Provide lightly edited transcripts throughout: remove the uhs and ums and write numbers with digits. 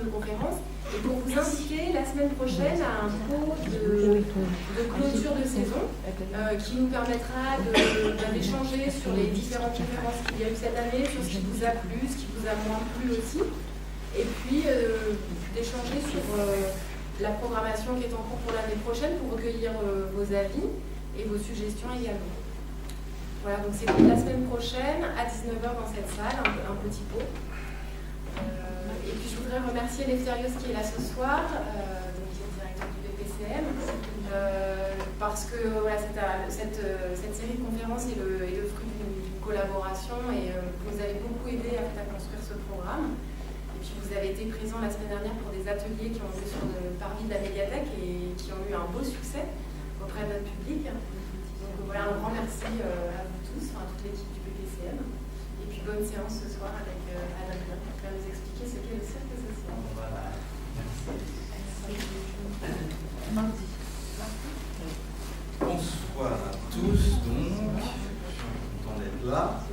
de conférence et pour vous inviter la semaine prochaine à un pot de clôture de saison qui nous permettra d'échanger sur les différentes conférences qu'il y a eu cette année, sur ce qui vous a plu, ce qui vous a moins plu aussi, et puis d'échanger sur la programmation qui est en cours pour l'année prochaine pour recueillir vos avis et vos suggestions également. Voilà, donc c'est la semaine prochaine à 19h dans cette salle, un petit pot. Et puis je voudrais remercier Léftérios qui est là ce soir, donc qui est directeur du BPCM, parce que voilà, cette série de conférences est le fruit d'une collaboration et vous avez beaucoup aidé à construire ce programme. Et puis vous avez été présents la semaine dernière pour des ateliers qui ont eu sur le parvis de la médiathèque et qui ont eu un beau succès auprès de notre public. Donc voilà, un grand merci à vous tous, à toute l'équipe du BPCM. Et puis bonne séance ce soir avec Adrien qui va nous expliquer ce qu'est le cercle social. Voilà. Mardi. Bonsoir à tous, donc, je suis content d'être là.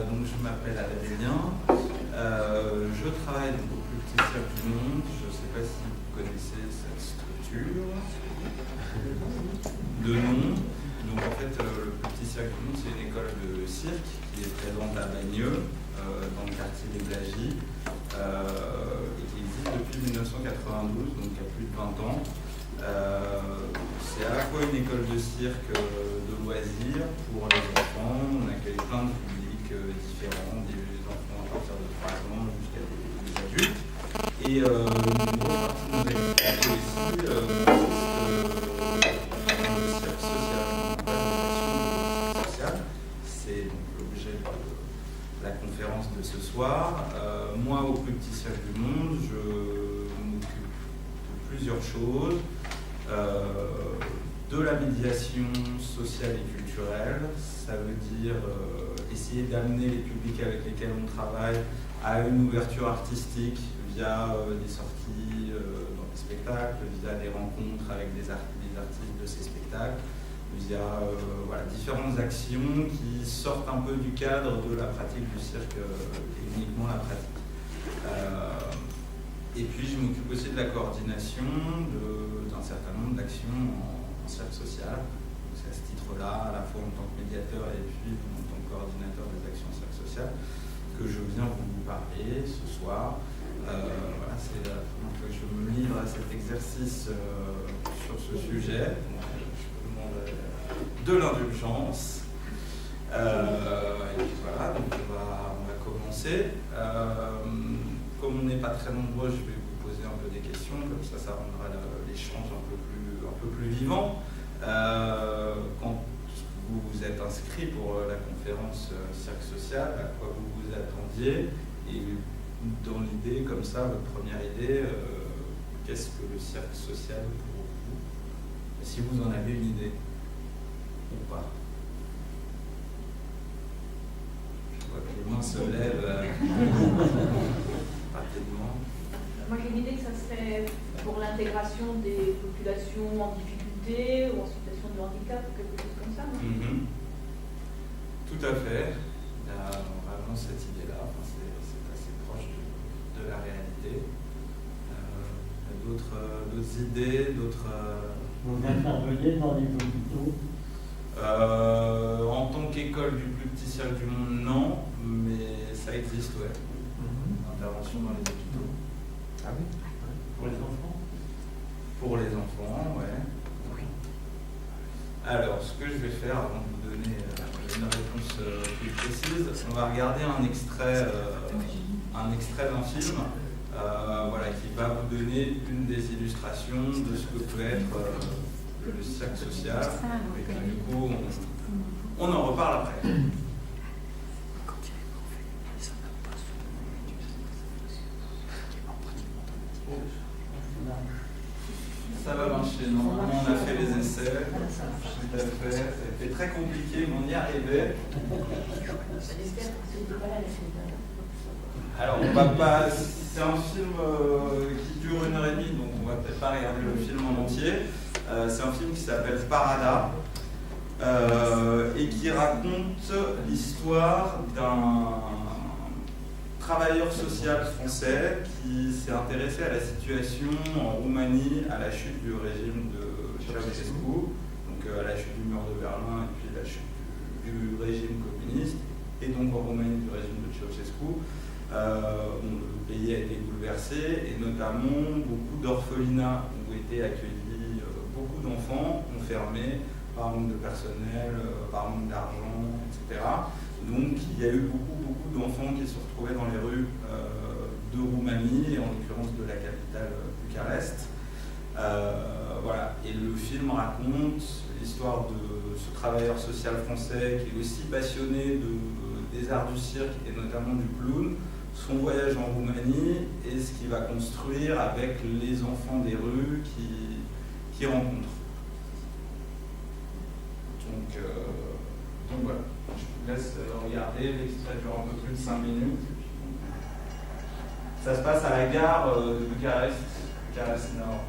Donc je m'appelle Adrien. Je travaille au plus petit cercle du monde. Je ne sais pas si vous connaissez cette structure de nom. Donc en fait, le plus petit cercle du monde, c'est une école de cirque qui est présente à Bagneux, dans le quartier des Blagies, et qui existe depuis 1992, donc il y a plus de 20 ans. C'est à la fois une école de cirque de loisirs pour les enfants. On accueille plein de publics différents, des enfants à partir de 3 ans jusqu'à des adultes. Et une grosse partie de nos activités aussi le cirque social. C'est donc l'objet de la conférence de ce soir. Moi, au plus petit cercle du monde, je m'occupe de plusieurs choses. De la médiation sociale et culturelle, ça veut dire essayer d'amener les publics avec lesquels on travaille à une ouverture artistique via des sorties dans des spectacles, via des rencontres avec des artistes de ces spectacles, via différentes actions qui sortent un peu du cadre de la pratique du cirque et uniquement la pratique. Et puis je m'occupe aussi de la coordination d'un certain nombre d'actions en cercle social. C'est à ce titre-là, à la fois en tant que médiateur et puis en tant que coordinateur des actions en cercle social, que je viens vous parler ce soir. C'est la première fois que je me livre à cet exercice sur ce sujet. Donc, je vous demande de l'indulgence. Et puis voilà, donc on va commencer. Comme on n'est pas très nombreux, je vais vous poser un peu des questions, comme ça rendra l'échange un peu plus vivant. Quand vous vous êtes inscrit pour la conférence Cirque Social, à quoi vous vous attendiez? Et dans l'idée, comme ça, votre première idée, qu'est-ce que le cirque social pour vous? Si vous en avez une idée, ou pas. Je vois que les mains se lèvent rapidement. Moi j'ai l'idée que ça serait pour l'intégration des populations en difficulté ou en situation de handicap ou quelque chose comme ça, non? Tout à fait. Il y a vraiment cette idée-là. C'est assez proche de la réalité. D'autres idées, d'autres... Vous intervenez dans les hôpitaux? En tant qu'école du plus petit cercle du monde, non, mais ça existe, ouais. Intervention dans les hôpitaux. Ah oui? Pour les enfants? Pour les enfants, ouais. Alors, ce que je vais faire avant de vous donner une réponse plus précise, on va regarder un extrait d'un film qui va vous donner une des illustrations de ce que peut être le cirque social. Et puis, du coup, on en reparle après. Ça va marcher, normalement on a fait les essais, tout à fait, ça a été très compliqué, mais on y arrivait. Alors on va pas, c'est un film qui dure 1h30, donc on va peut-être pas regarder le film en entier. C'est un film qui s'appelle Parada et qui raconte l'histoire d'un travailleur social français qui s'est intéressé à la situation en Roumanie à la chute du régime de Ceausescu, donc à la chute du mur de Berlin et puis la chute du régime communiste, et donc en Roumanie du régime de Ceausescu. Le pays a été bouleversé et notamment beaucoup d'orphelinats ont été accueillis, beaucoup d'enfants ont fermé par manque de personnel, par manque d'argent, etc. Donc il y a eu beaucoup d'enfants qui se retrouvaient dans les rues de Roumanie, et en l'occurrence de la capitale Bucarest. Voilà. Et le film raconte l'histoire de ce travailleur social français qui est aussi passionné des arts du cirque et notamment du clown, son voyage en Roumanie et ce qu'il va construire avec les enfants des rues qu'il rencontre. Donc voilà, je vous laisse regarder, l'extrait dure un peu plus de 5 minutes. Ça se passe à la gare de Bucarest Nord.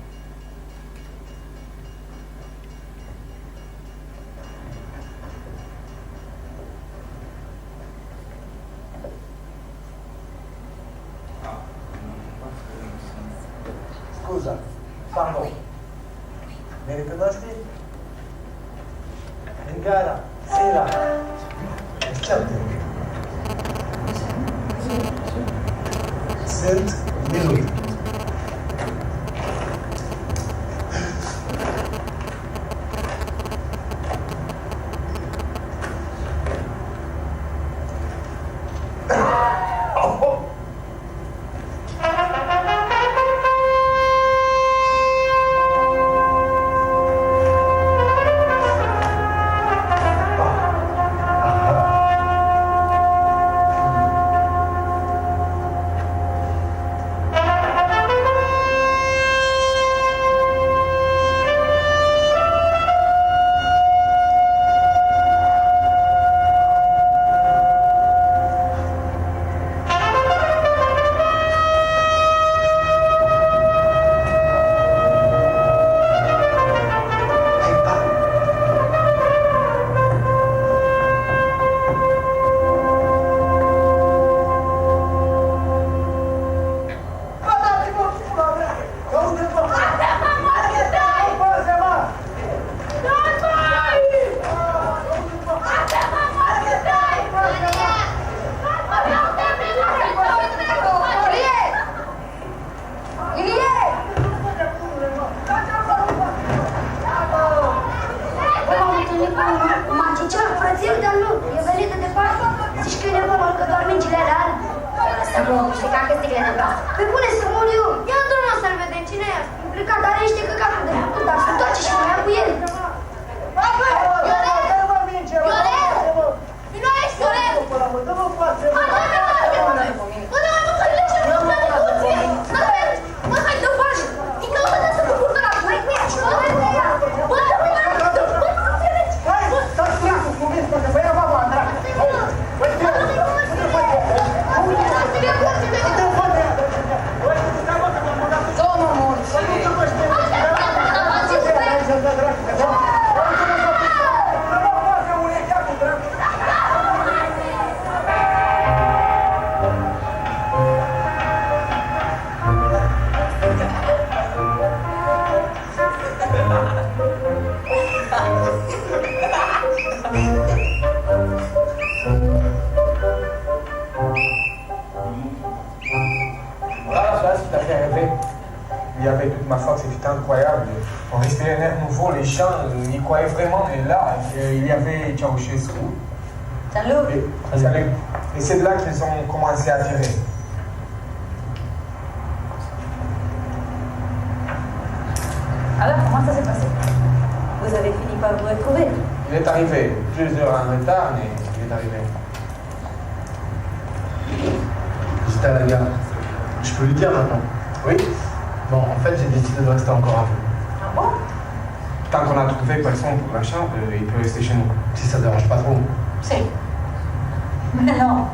Scusa, pardon. Mi riconosci? In gara, sei là. Certo. Sunt minut. Il y avait toute ma force, c'était incroyable. On respirait un air nouveau, les chants, on y croyait vraiment, et là, il y avait Ceausescu. Salut. Et c'est de là qu'ils ont commencé à tirer. Alors, comment ça s'est passé? Vous avez fini par vous retrouver? Il est arrivé, 2 heures en retard, mais il est arrivé. J'étais à la gare. Je peux lui dire maintenant? Oui? Bon, en fait, j'ai décidé de rester encore un peu. Ah bon? Tant qu'on a trouvé personne pour la chambre, il peut rester chez nous. Si ça ne dérange pas trop. Si. Mais non.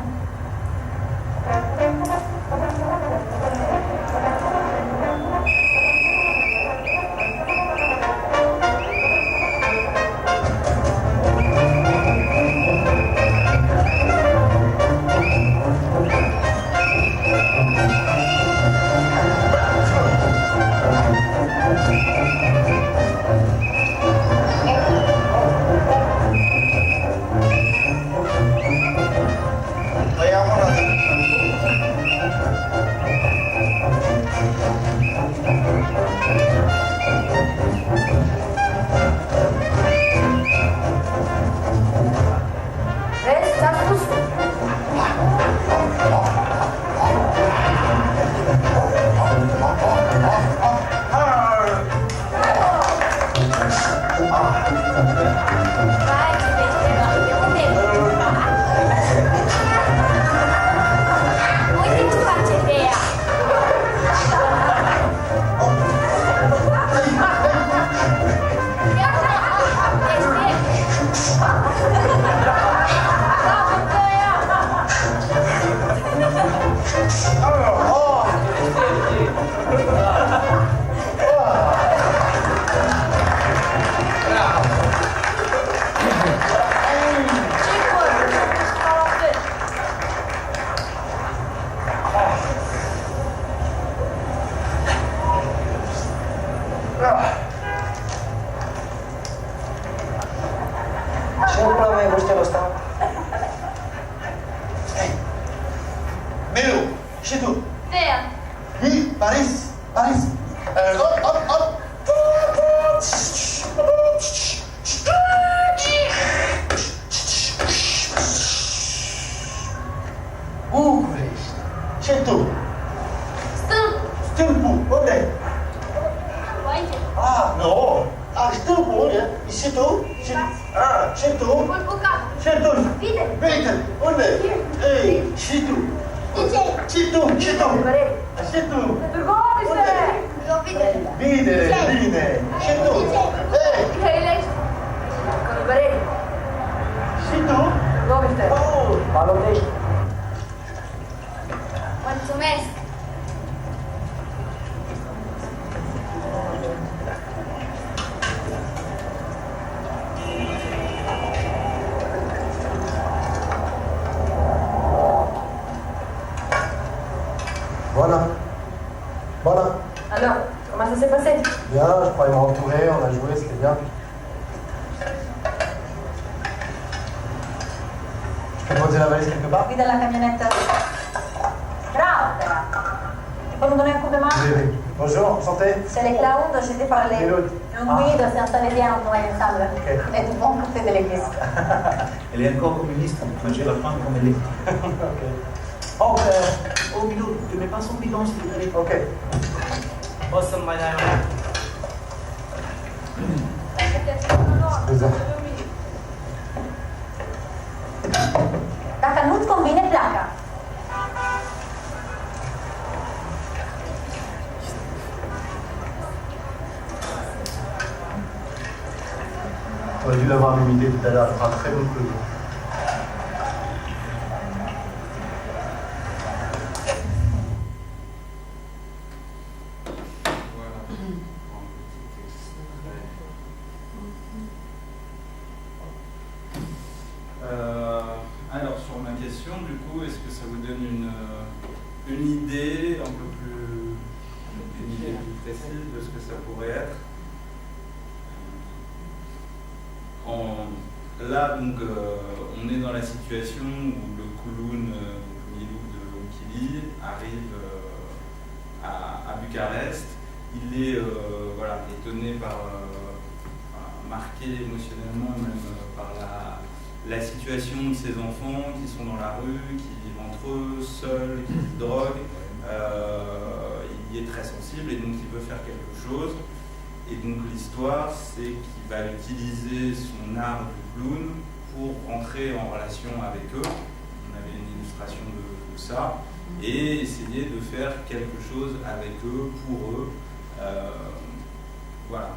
Paris. Hop, hop, hop. Ucrești. Ce tu? Stâlpul. Unde? Ah, nu. Stâlpul, unde? Și tu? Ce tu? Ce tu? Vite. Unde? Ei, și tu? Și tu? Și tu? Videre, bine. Și tu? Ei. Și tu? Palotești. Mulțumesc! Voilà. Alors, comment ça s'est passé? Bien, je croyais m'entourer, on a joué, c'était bien. Je peux poser la valise quelque part? Qui dans la camionnette? Bravo, Tera. Tu peux nous donner un coup de main? Oui. Bonjour, enchanté. C'est les clowns dont je t'ai parlé. Un guide s'est installé bien en noyau ensemble. Okay. Et du bon côté de l'église. Elle est encore communiste, mais je la prends comme elle est. Ok. Oh, Oh, Milou, tu mets pas son bidon, s'il te plaît. ok. Awesome, my diamond. Scusa. Dacă nu-ți convine, pleacă. J'aurais dû l'avoir imité tout à l'heure, elle fera très bon coup. Alors sur ma question, du coup, est-ce que ça vous donne une idée un peu plus précise de ce que ça pourrait être? Là, donc, on est dans la situation où le clown Milou de Oukili arrive à Bucarest. Il est étonné par, marqué émotionnellement même par la situation de ces enfants qui sont dans la rue, qui vivent entre eux, seuls, qui se droguent. Il y est très sensible et donc il veut faire quelque chose. Et donc l'histoire, c'est qu'il va utiliser son art du clown pour rentrer en relation avec eux. On avait une illustration de tout ça. Et essayer de faire quelque chose avec eux, pour eux. Voilà.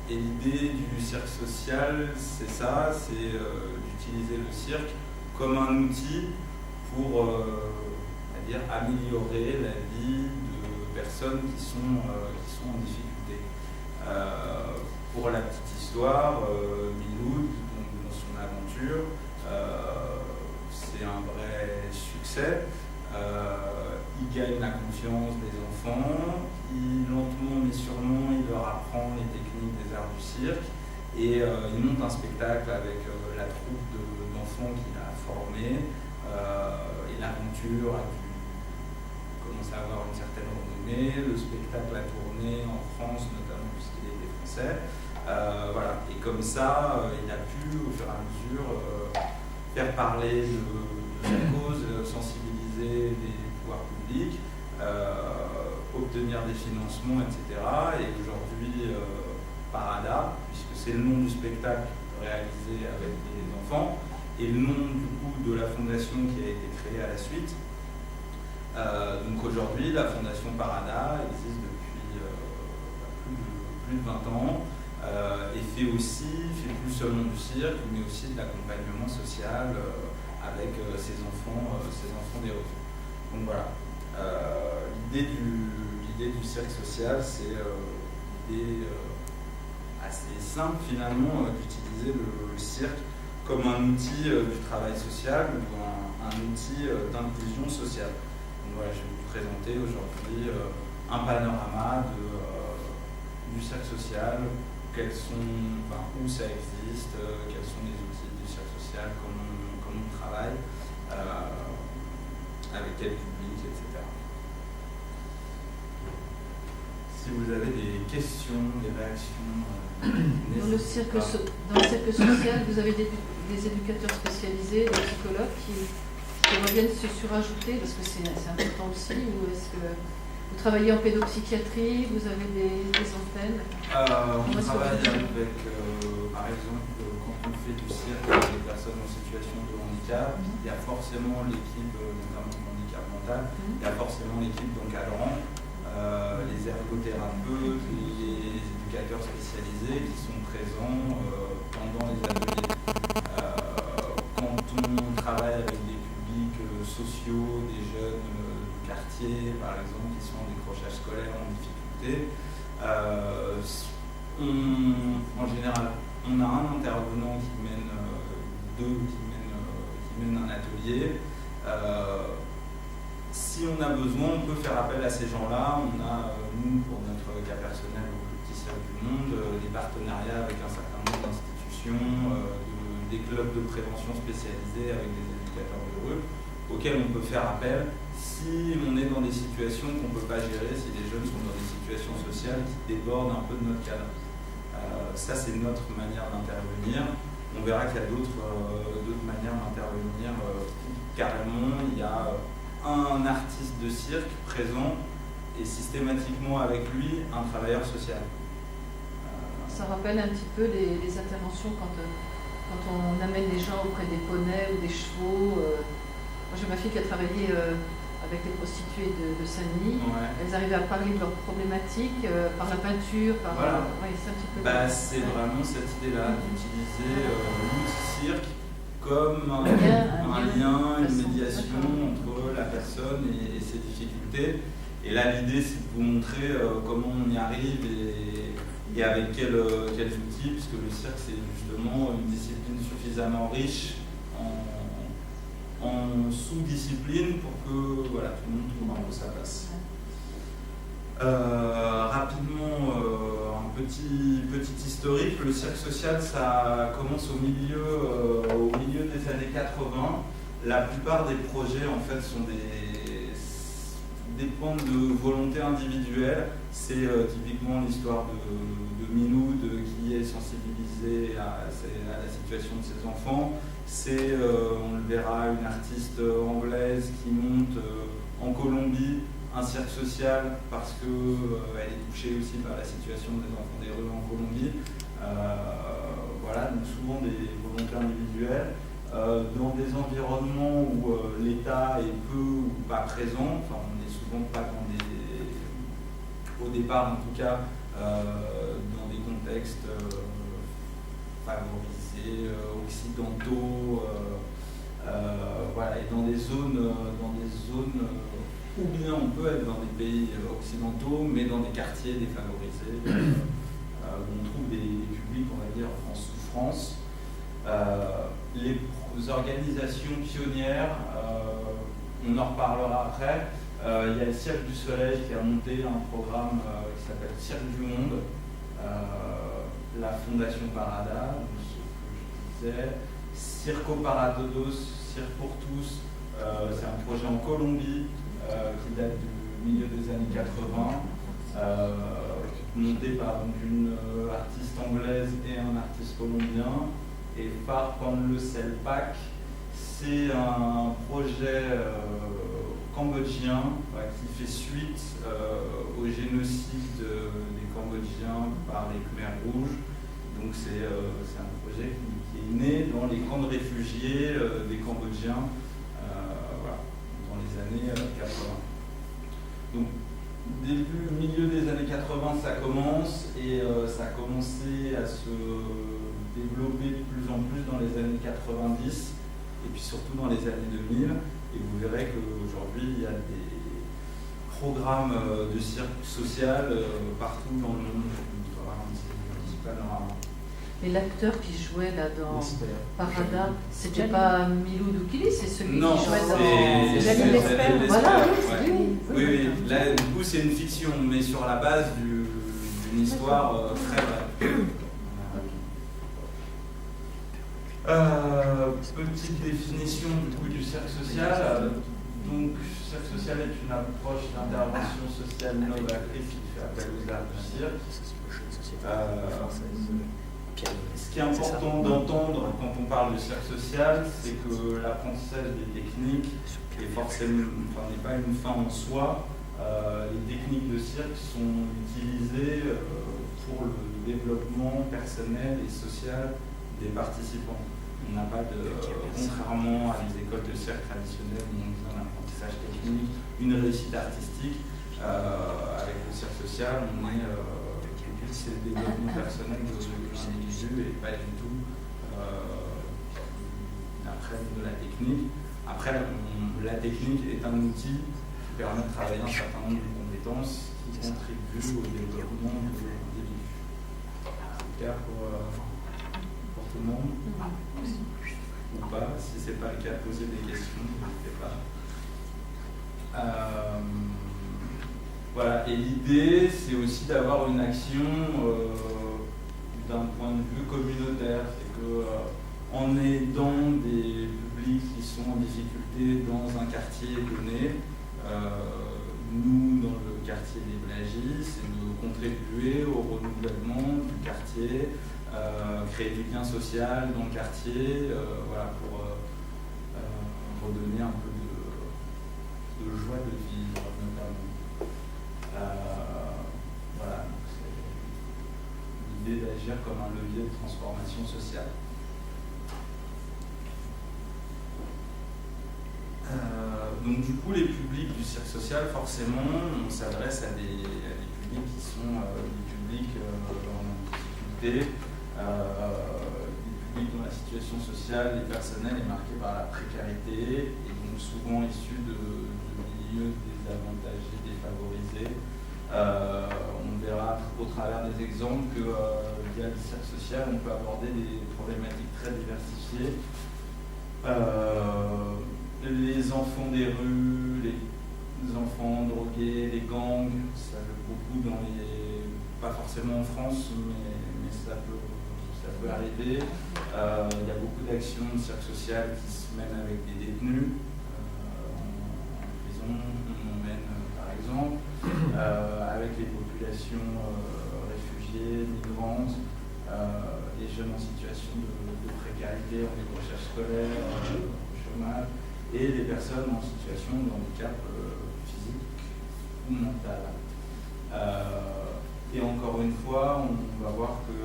Et l'idée du cirque social, c'est ça, c'est d'utiliser le cirque comme un outil pour améliorer la vie de personnes qui sont en difficulté. Pour la petite histoire, Milou, dans son aventure, c'est un vrai succès. Il gagne la confiance des enfants, lentement mais sûrement, il leur apprend les techniques des arts du cirque et il monte un spectacle avec la troupe d'enfants qu'il a formée et l'aventure a dû commencer à avoir une certaine renommée. Le spectacle a tourné en France, notamment puisqu'il était français. Voilà. Et comme ça, il a pu, au fur et à mesure, faire parler de sa cause, sensibiliser les pouvoirs publics, obtenir des financements, etc. Et aujourd'hui, Parada, puisque c'est le nom du spectacle réalisé avec les enfants, et le nom du coup de la fondation qui a été créée à la suite. Donc aujourd'hui, la fondation Parada existe depuis plus de 20 ans et fait plus seulement du cirque, mais aussi de l'accompagnement social avec ces enfants des refuges. Donc voilà, l'idée du cirque social, c'est l'idée assez simple finalement d'utiliser le cirque comme un outil du travail social ou un outil d'inclusion sociale. Donc voilà, je vais vous présenter aujourd'hui un panorama du cercle social, où ça existe, quels sont les outils du cercle social, comment on travaille, avec quel public, etc. si vous avez des questions, des réactions. Dans le cercle social, vous avez des éducateurs spécialisés, des psychologues qui reviennent se surajouter, parce que c'est important aussi, ou est-ce que vous travaillez en pédopsychiatrie, vous avez des antennes? On travaille avec, par exemple, quand on fait du cirque avec des personnes en situation de handicap, il y a forcément l'équipe, notamment de handicap mental, il y a forcément l'équipe d'encadrants, les ergothérapeutes, les éducateurs spécialisés qui sont présents pendant les ateliers. Quand on travaille avec des publics sociaux, des jeunes du quartier, par exemple, qui sont en décrochage scolaire, en difficulté, en général, on a un intervenant qui mène un atelier. Si on a besoin, on peut faire appel à ces gens-là. On a, nous, pour notre cas personnel, au plus petit cercle du monde, des partenariats avec un certain nombre d'institutions, des clubs de prévention spécialisés avec des éducateurs de rue, auxquels on peut faire appel si on est dans des situations qu'on ne peut pas gérer, si les jeunes sont dans des situations sociales qui débordent un peu de notre cadre. Ça, c'est notre manière d'intervenir. On verra qu'il y a d'autres manières d'intervenir. Carrément, il y a un artiste de cirque présent et systématiquement avec lui un travailleur social. Ça rappelle un petit peu les interventions quand on amène les gens auprès des poneys ou des chevaux. Moi j'ai ma fille qui a travaillé avec les prostituées de Saint-Denis. Ouais. Elles arrivaient à parler de leurs problématiques par la peinture, voilà. Ouais, c'est un petit peu c'est vraiment cette idée-là d'utiliser l'outil cirque comme un lien, une médiation entre la personne et ses difficultés. Et là, l'idée, c'est de vous montrer comment on y arrive et avec quels outils, puisque le cirque, c'est justement une discipline suffisamment riche en sous-discipline pour que tout le monde trouve un peu sa place. Rapidement, un petit historique. Le cirque social, ça commence au milieu des années 80. La plupart des projets, en fait, dépendent de volonté individuelle. C'est typiquement l'histoire de Miloud qui est sensibilisé à la situation de ses enfants. C'est, on le verra, une artiste anglaise qui monte en Colombie un cirque social parce qu'elle est touchée aussi par la situation des enfants des rues en Colombie. Donc souvent des volontés individuelles. Dans des environnements où l'État est peu ou pas présent, on n'est souvent pas au départ en tout cas, dans des contextes favorisés, occidentaux, et dans des zones où bien on peut être dans des pays occidentaux, mais dans des quartiers défavorisés, où on trouve des publics, on va dire, en souffrance. Les organisations pionnières, on en reparlera après. Il y a le Cirque du Soleil qui a monté un programme qui s'appelle Cirque du Monde, la Fondation Parada, ce que je disais, Circo para Todos, Cirque pour tous, c'est un projet en Colombie qui date du milieu des années 80, monté par une artiste anglaise et un artiste colombien. Et par Panle Selpak, c'est un projet cambodgien qui fait suite au génocide des Cambodgiens par les Khmers rouges. Donc c'est un projet qui est né dans les camps de réfugiés des Cambodgiens dans les années 80. Donc milieu des années 80, ça commence et ça a commencé à se développer de plus en plus dans les années 90 et puis surtout dans les années 2000. Et vous verrez qu'aujourd'hui, il y a des programmes de cirque social partout dans le monde. Mais l'acteur qui jouait là dans Parada, c'était pas Miloud Oukili, c'est celui qui jouait dans Jalil Lesper. Voilà, c'est lui. Oui. Là, du coup, c'est une fiction, mais sur la base d'une histoire très vraie. Petite définition du cirque social. Donc, cirque social est une approche d'intervention sociale novatrice qui fait appel aux arts du cirque. Ce qui est important d'entendre quand on parle de cirque social, c'est que l'apprentissage des techniques n'est pas une fin en soi. Les techniques de cirque sont utilisées pour le développement personnel et social des participants. On n'a pas contrairement à des écoles de cirque traditionnelles où on dit un apprentissage technique, une réussite artistique, avec le cirque social, on est c'est le développement personnel de l'individu et pas du tout l'apprentissage de la technique. Après, la technique est un outil qui permet de travailler un certain nombre de compétences qui contribuent au développement de l'individu. C'est clair pour tout le monde? Ou pas? Si ce n'est pas le cas, posez des questions, n'hésitez pas. Voilà, et l'idée, c'est aussi d'avoir une action d'un point de vue communautaire. C'est qu'en aidant des publics qui sont en difficulté dans un quartier donné, nous, dans le quartier des Blagies, c'est de contribuer au renouvellement du quartier, créer du lien social dans le quartier, voilà, pour redonner un peu de joie de vivre, notamment. Voilà, c'est l'idée d'agir comme un levier de transformation sociale. Donc du coup, les publics du cirque social, forcément, on s'adresse à des publics qui sont des publics en difficulté, des publics dont la situation sociale et personnelle est marquée par la précarité et donc souvent issus de milieux désavantagés, défavorisés. On verra au travers des exemples que via le cirque social, on peut aborder des problématiques très diversifiées. Les enfants des rues, les enfants drogués, les gangs, ça joue beaucoup pas forcément en France, mais ça peut arriver. Il y a beaucoup d'actions de cirque social qui se mènent avec des détenus en prison, on mène par exemple, avec les populations réfugiées, migrantes, les jeunes en situation de précarité, en recherche scolaire, au chômage, et les personnes en situation de handicap physique ou mental. Et encore une fois, on va voir que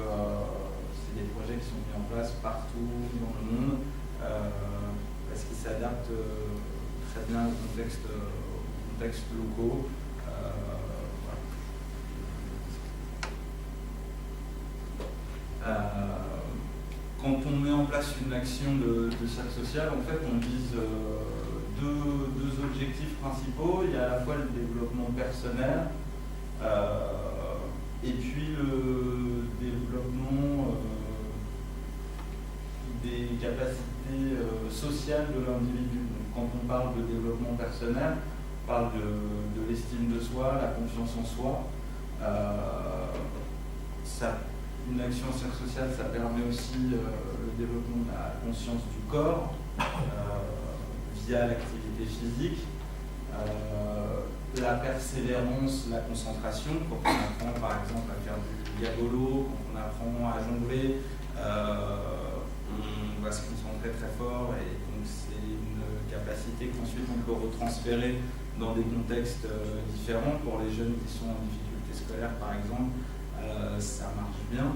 c'est des projets qui sont mis en place partout dans le monde parce qu'ils s'adaptent très bien aux contextes locaux. Quand on met en place une action de cirque social, en fait, on vise deux objectifs principaux. Il y a à la fois le développement personnel et puis le développement des capacités sociales de l'individu. Quand on parle de développement personnel, on parle de l'estime de soi, la confiance en soi. Une action cirque sociale, ça permet aussi le développement de la conscience du corps via l'activité physique, la persévérance, la concentration. Quand on apprend par exemple à faire du diabolo, quand on apprend à jongler, on va se concentrer très fort et donc c'est une capacité qu'ensuite on peut retransférer dans des contextes différents. Pour les jeunes qui sont en difficulté scolaire par exemple, ça marche bien.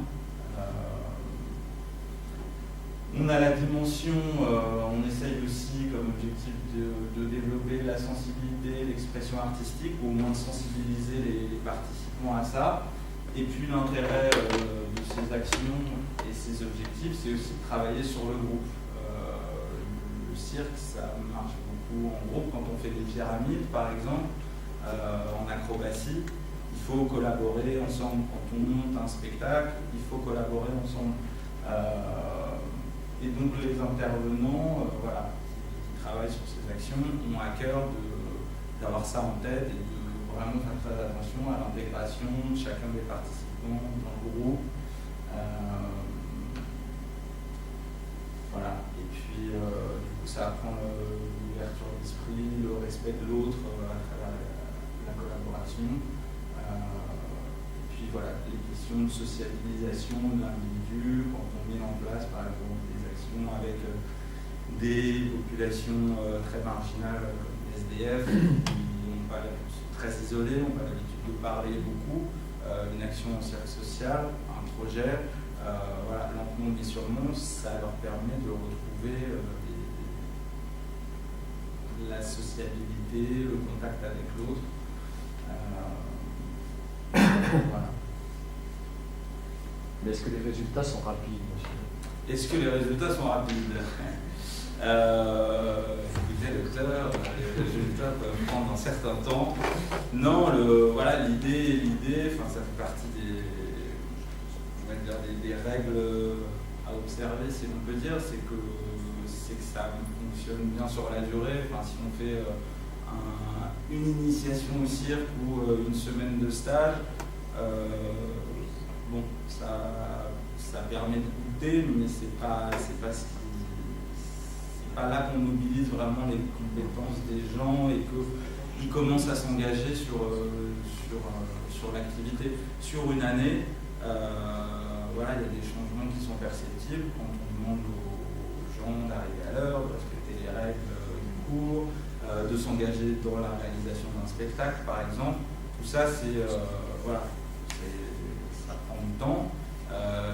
On a la dimension, on essaye aussi comme objectif de développer la sensibilité, l'expression artistique, ou au moins de sensibiliser les participants à ça. Et puis l'intérêt de ces actions et ces objectifs, c'est aussi de travailler sur le groupe. Le cirque, ça marche beaucoup en groupe. Quand on fait des pyramides, par exemple, en acrobatie, il faut collaborer ensemble. Quand on monte un spectacle, il faut collaborer ensemble. Et donc les intervenants qui travaillent sur ces actions ont à cœur d'avoir ça en tête et de vraiment faire très attention à l'intégration de chacun des participants dans le groupe. Voilà. Et puis du coup ça apprend l'ouverture d'esprit, le respect de l'autre à travers la collaboration. Et puis voilà, les questions de sociabilisation de l'individu, quand on met en place par exemple des actions avec des populations très marginales comme les SDF, qui sont très isolées, n'ont pas l'habitude de parler beaucoup, une action en cercle social, un projet, voilà, lentement mais sûrement, ça leur permet de retrouver la sociabilité, le contact avec l'autre. Voilà. Mais est-ce que les résultats sont rapides, monsieur? Est-ce que les résultats sont rapides? Écoutez, docteur, les résultats peuvent prendre un certain temps. Non, voilà, l'idée, ça fait partie des règles à observer, si on peut dire, c'est que ça fonctionne bien sur la durée. Enfin, si on fait une initiation au cirque ou une semaine de stage, bon, ça permet de goûter, mais c'est pas là qu'on mobilise vraiment les compétences des gens et qu'ils commencent à s'engager sur l'activité. Sur une année, voilà, il y a des changements qui sont perceptibles quand on demande aux gens d'arriver à l'heure, de respecter les règles du cours, de s'engager dans la réalisation d'un spectacle, par exemple. Tout ça, voilà, ça prend du temps.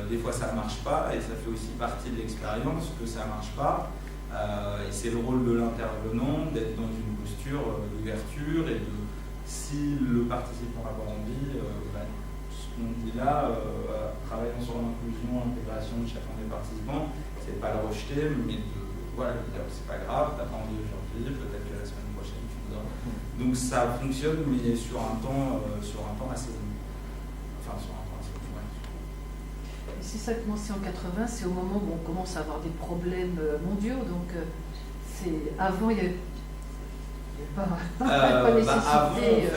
Des fois, ça ne marche pas, et ça fait aussi partie de l'expérience que ça ne marche pas. Et c'est le rôle de l'intervenant d'être dans une posture d'ouverture et si le participant a pas envie, ce qu'on dit là, travaillant sur l'inclusion, l'intégration de chacun des participants, c'est pas le rejeter, mais voilà, dire c'est pas grave, t'as pas envie aujourd'hui, peut-être que la semaine prochaine tu voudras. Donc ça fonctionne, mais sur un temps assez long. Enfin, sur un temps assez long, ouais. Et si ça a commencé en 80, c'est au moment où on commence à avoir des problèmes mondiaux, donc avant il y avait pas nécessité. Avant, en fait,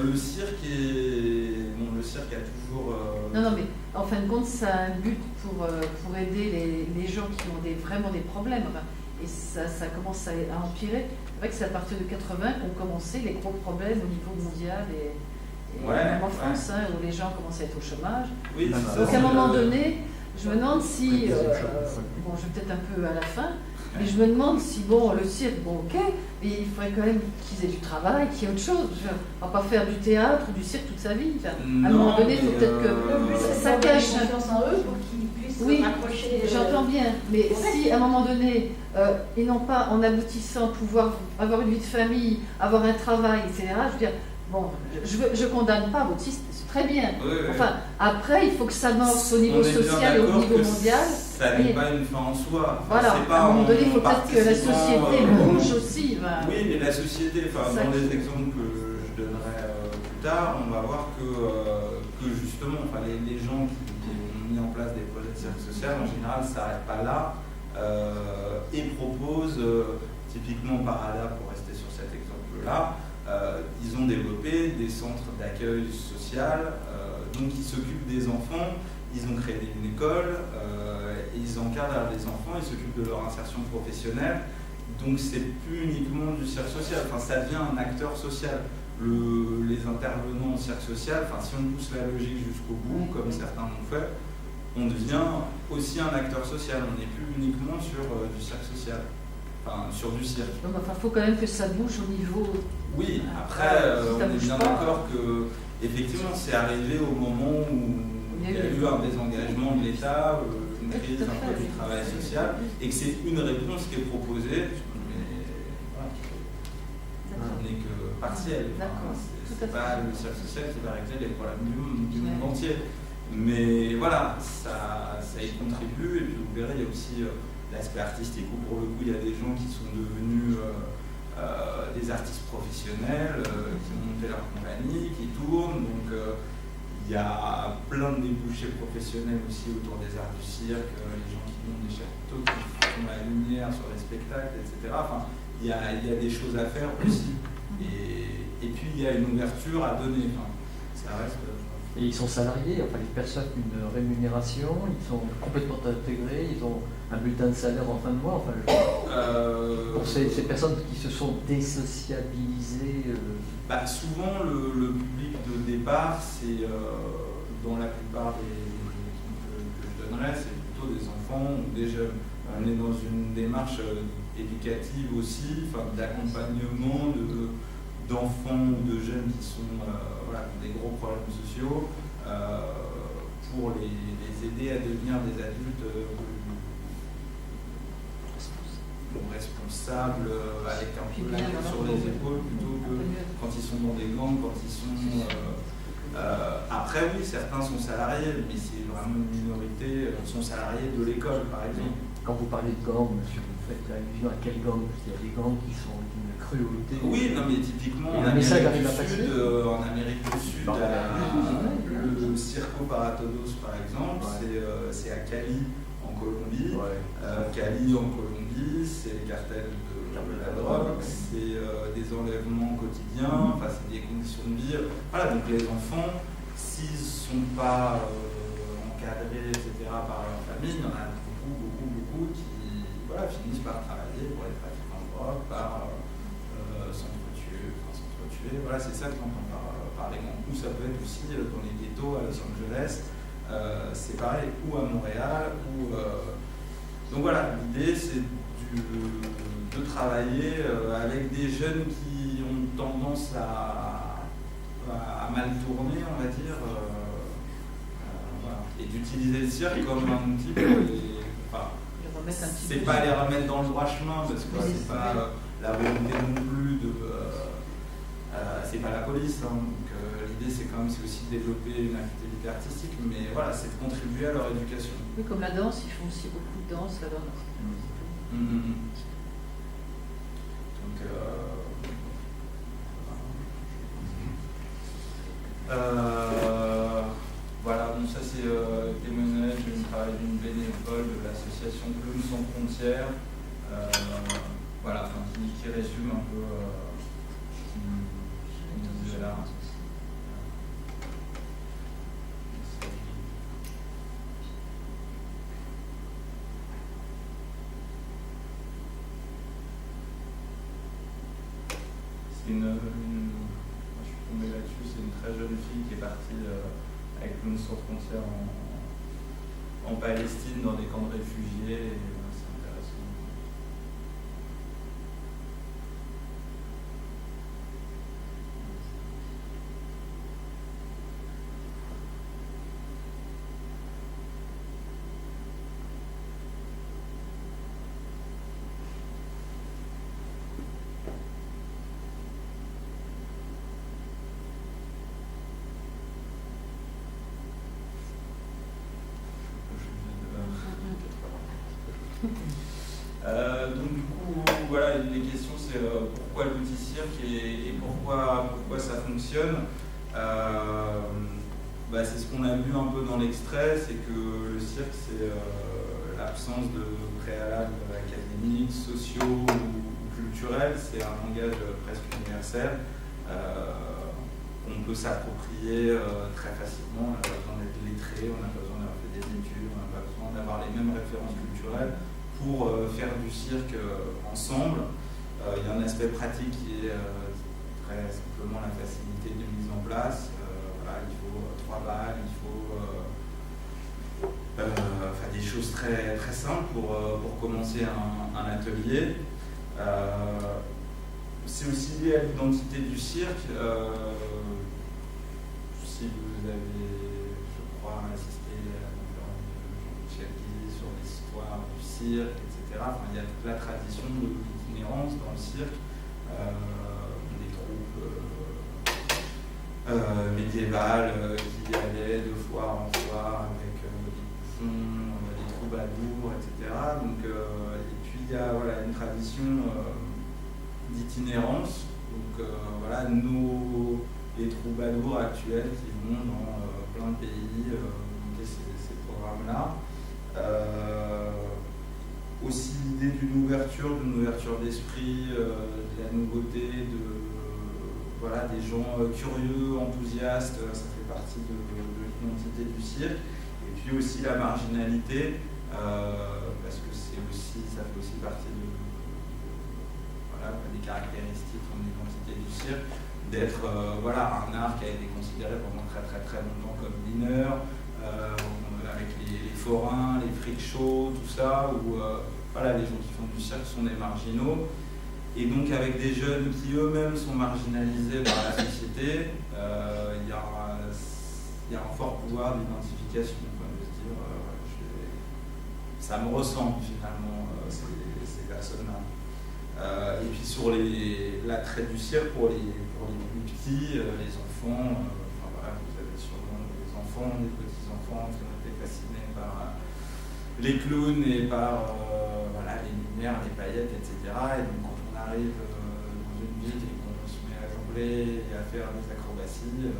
le cirque a toujours. Non, mais en fin de compte, ça a un but pour aider les gens qui ont vraiment des problèmes. Et ça commence à empirer. C'est vrai que c'est à partir de 80 qu'ont commencé les gros problèmes au niveau mondial et même en France, où les gens commencent à être au chômage. Oui, donc à un moment donné, je me demande si, bon, je vais peut-être un peu à la fin, mais je me demande si, bon, le cirque, bon, ok, mais il faudrait quand même qu'ils aient du travail, qu'il y ait autre chose. On ne va pas faire du théâtre ou du cirque toute sa vie. Enfin, à un moment donné, il faut peut-être que ça cache confiance en eux pour qu'ils puissent oui, raccrocher. J'entends bien, mais si à un moment donné, ils n'ont pas, en aboutissant, pouvoir avoir une vie de famille, avoir un travail, etc., je veux dire, bon, je condamne pas votre système, c'est très bien. Oui. Enfin, après, il faut que ça amorce au niveau social et au niveau mondial. Ça n'est pas une fin en soi. Enfin, voilà, pas à un moment donné, il faut peut-être que la société bouge aussi. Oui, mais la société, dans les exemples que je donnerai plus tard, on va voir que justement, les gens qui ont mis en place des projets de cirque social, en général, ne s'arrêtent pas là et proposent, typiquement par ADA, pour rester sur cet exemple-là, ils ont développé des centres d'accueil social, donc ils s'occupent des enfants, ils ont créé une école, ils encadrent les enfants, ils s'occupent de leur insertion professionnelle, donc c'est plus uniquement du cirque social, ça devient un acteur social. Les intervenants en cirque social, si on pousse la logique jusqu'au bout, comme certains l'ont fait, on devient aussi un acteur social, on n'est plus uniquement sur du cirque social. Sur du cirque. Il faut quand même que ça bouge au niveau. Oui, après, on est bien d'accord que effectivement, c'est arrivé au moment où il y a eu un désengagement de l'État, une crise un peu du travail social, et que c'est une réponse qui est proposée, mais voilà, qui n'est que partielle. C'est pas le cirque social qui va régler les problèmes du monde entier. Mais voilà, ça y contribue, et puis vous verrez, il y a aussi l'aspect artistique où pour le coup il y a des gens qui sont devenus des artistes professionnels, qui ont monté leur compagnie, qui tournent, donc il y a plein de débouchés professionnels aussi autour des arts du cirque, les gens qui montent des châteaux, qui font la lumière sur les spectacles, etc. Il y a des choses à faire aussi, et puis il y a une ouverture à donner, ça reste Et ils sont salariés, enfin ils perçoivent une rémunération, ils sont complètement intégrés, ils ont un bulletin de salaire en fin de mois. Enfin, pour ces personnes qui se sont désociabilisées. Souvent le public de départ, c'est dans la plupart des que je donnerais, c'est plutôt des enfants ou des jeunes. On est dans une démarche éducative aussi, d'accompagnement d'enfants ou de jeunes qui sont qui ont des gros problèmes sociaux, pour les aider à devenir des adultes responsables, avec un peu la tête sur les épaules, plutôt que quand ils sont dans des gangs, quand ils sont... après oui, certains sont salariés, mais c'est vraiment une minorité, sont salariés de l'école par exemple. Quand vous parlez de gangs, monsieur, vous faites allusion à quel gang? Parce qu'il y a des gangs qui sont d'une cruauté. Oui, non mais typiquement en Amérique du Sud, le Circo Paratodos par exemple, c'est à Cali en Colombie. Cali en Colombie, c'est les cartels de la drogue, c'est des enlèvements quotidiens, c'est des conditions de vie. Voilà, donc les enfants, s'ils ne sont pas encadrés, etc., par leur famille, il y en a beaucoup qui finissent par travailler pour les trafiquants de drogue, par s'entretuer. Voilà, c'est ça qu'on entend par les gangs. Ou ça peut être aussi dans les ghettos à Los Angeles, c'est pareil, ou à Montréal, donc voilà, l'idée c'est de travailler avec des jeunes qui ont tendance à mal tourner, on va dire, et d'utiliser le cirque comme un outil pour c'est pas les remettre dans le droit chemin, parce que c'est pas la volonté non plus c'est pas la police, donc l'idée c'est aussi de développer une activité artistique, mais voilà, c'est de contribuer à leur éducation. Oui, comme la danse, ils font aussi beaucoup de danse là-bas. Voilà, donc ça c'est témoignage du travail d'une bénévole de l'association Clowns sans frontières, qui résume un peu ce qu'on disait là. Je suis tombé là-dessus, c'est une très jeune fille qui est partie avec Clowns sans frontières en Palestine, dans des camps de réfugiés, et c'est intéressant. Donc du coup, voilà, les questions c'est pourquoi l'outil cirque et pourquoi ça fonctionne. C'est ce qu'on a vu un peu dans l'extrait, c'est que le cirque c'est l'absence de préalables académiques, sociaux ou culturels, c'est un langage presque universel. On peut s'approprier très facilement, on n'a pas besoin d'être lettré, on n'a pas besoin d'avoir fait des études, on n'a pas besoin d'avoir les mêmes références culturelles pour faire du cirque ensemble. Il y a un aspect pratique qui est très simplement la facilité de mise en place. Il faut 3 balles, il faut des choses très, très simples pour commencer un atelier. C'est aussi lié à l'identité du cirque. Si vous avez, je crois, assisté à la conférence de Jean-Michel Guy sur l'histoire du cirque, etc. Il y a toute la tradition de l'itinérance dans le cirque, des troupes médiévales qui allaient de foire en foire avec des bouffons, des troubadours, etc. Et puis il y a une tradition d'itinérance. Donc les troubadours actuels qui vont dans plein de pays monter ces programmes-là. Aussi l'idée d'une ouverture d'esprit, de la nouveauté, voilà, des gens curieux, enthousiastes, ça fait partie de l'identité du cirque. Et puis aussi la marginalité, parce que ça fait aussi partie des caractéristiques de l'identité du cirque, d'être un art qui a été considéré pendant très très très longtemps comme mineur, avec les forains, les freak shows, tout ça, où les gens qui font du cirque sont des marginaux. Et donc avec des jeunes qui eux-mêmes sont marginalisés par la société, il y a un fort pouvoir d'identification. De se dire, ça me ressemble finalement, ces personnes-là. Et puis sur l'attrait du cirque pour les plus petits, les enfants, vous avez sûrement des enfants, des petits-enfants qui ont été fascinés par les clowns et par les lumières, les paillettes, etc. Et donc quand on arrive dans une ville et qu'on se met à jongler et à faire des acrobaties,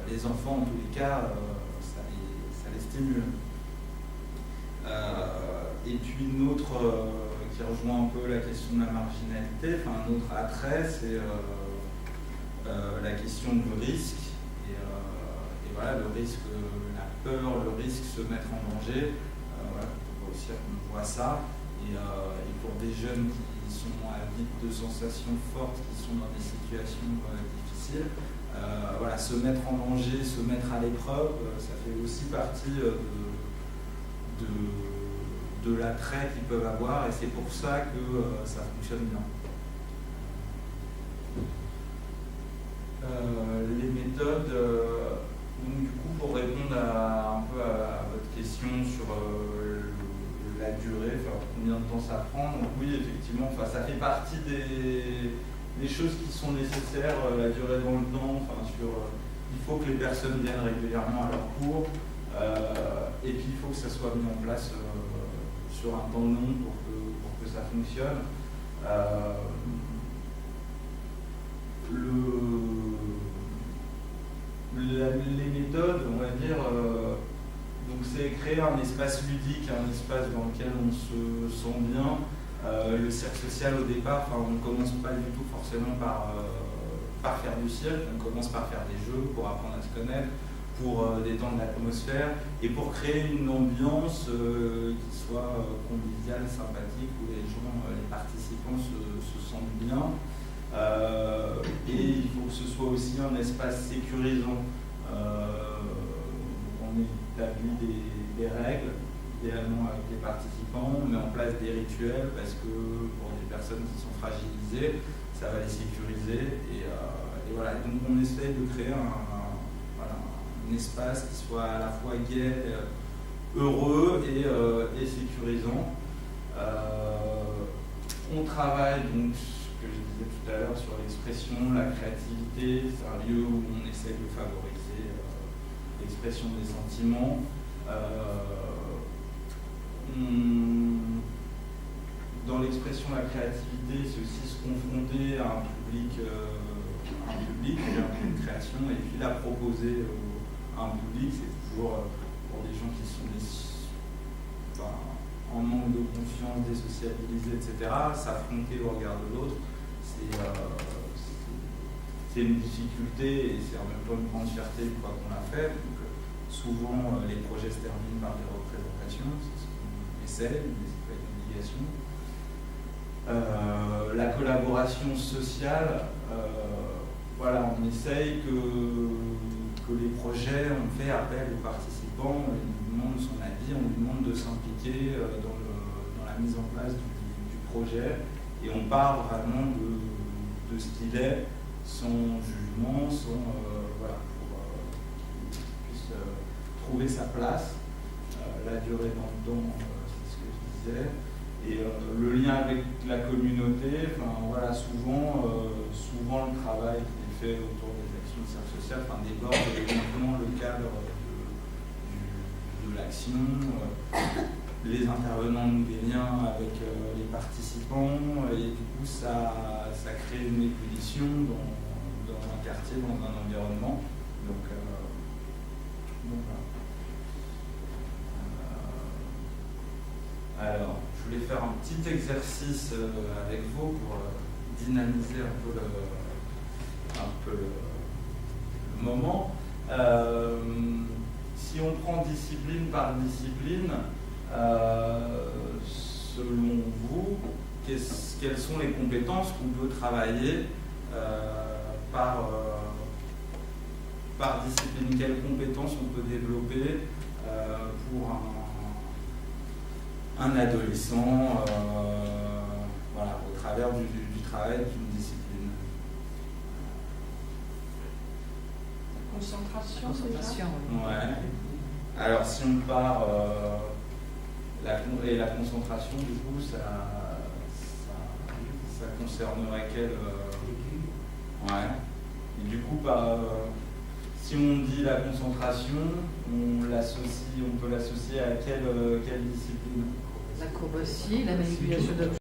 les enfants en tous les cas, ça les stimule. Et puis une autre qui rejoint un peu la question de la marginalité, un autre attrait, c'est la question du risque. Et le risque, la peur, le risque de se mettre en danger. Aussi on voit ça. Et pour des jeunes qui sont avides de sensations fortes, qui sont dans des situations difficiles, se mettre en danger, se mettre à l'épreuve, ça fait aussi partie de l'attrait qu'ils peuvent avoir, et c'est pour ça que ça fonctionne bien. Les méthodes, donc du coup pour répondre un peu à votre question sur la durée, combien de temps ça prend, donc oui effectivement, ça fait partie des choses qui sont nécessaires, la durée dans le temps, il faut que les personnes viennent régulièrement à leur cours, et puis il faut que ça soit mis en place sur un temps long pour que ça fonctionne. Les méthodes, on va dire, donc c'est créer un espace ludique, un espace dans lequel on se sent bien. Le cirque social au départ, on ne commence pas du tout forcément par faire du cirque, on commence par faire des jeux pour apprendre à se connaître, pour détendre l'atmosphère et pour créer une ambiance qui soit conviviale, sympathique, où les participants se sentent bien. Et il faut que ce soit aussi un espace sécurisant. On établit des règles, idéalement avec les participants, on met en place des rituels parce que pour des personnes qui sont fragilisées, ça va les sécuriser. Et voilà, donc on essaie de créer un espace qui soit à la fois gai, heureux et sécurisant. On travaille donc, que je disais tout à l'heure, sur l'expression, la créativité. C'est un lieu où on essaie de favoriser l'expression des sentiments. Dans l'expression de la créativité, c'est aussi se confronter à un public de création et puis la proposer à un public. C'est toujours pour des gens qui sont en manque de confiance, désociabilisés, etc. S'affronter au regard de l'autre, c'est une difficulté et c'est en même temps une grande fierté une fois qu'on l'a fait. Donc, souvent, les projets se terminent par des représentations, c'est ce qu'on essaie, mais c'est pas une obligation. La collaboration sociale, on essaye que les projets, on fait appel aux participants, on lui demande son avis, on lui demande de s'impliquer dans la mise en place du projet, et on part vraiment de ce qu'il est, sans jugement, pour qu'il puisse trouver sa place, la durée dans le temps, c'est ce que je disais. Et le lien avec la communauté, souvent le travail qui est fait autour des actions de cirque social déborde évidemment le cadre de l'action. Les intervenants ont des liens avec les participants et du coup ça crée une ébullition dans un quartier, dans un environnement. Donc voilà. Alors, je voulais faire un petit exercice avec vous pour dynamiser un peu le moment. Si on prend discipline par discipline, selon vous, quelles sont les compétences qu'on peut travailler par discipline? Quelles compétences on peut développer pour un adolescent voilà, au travers du travail d'une discipline? Concentration. Ouais. Alors si on part la concentration, du coup, ça concernerait quelle ouais. Et du coup, si on dit la concentration, on peut l'associer à quelle discipline? L'acrobatie, la manipulation d'objets.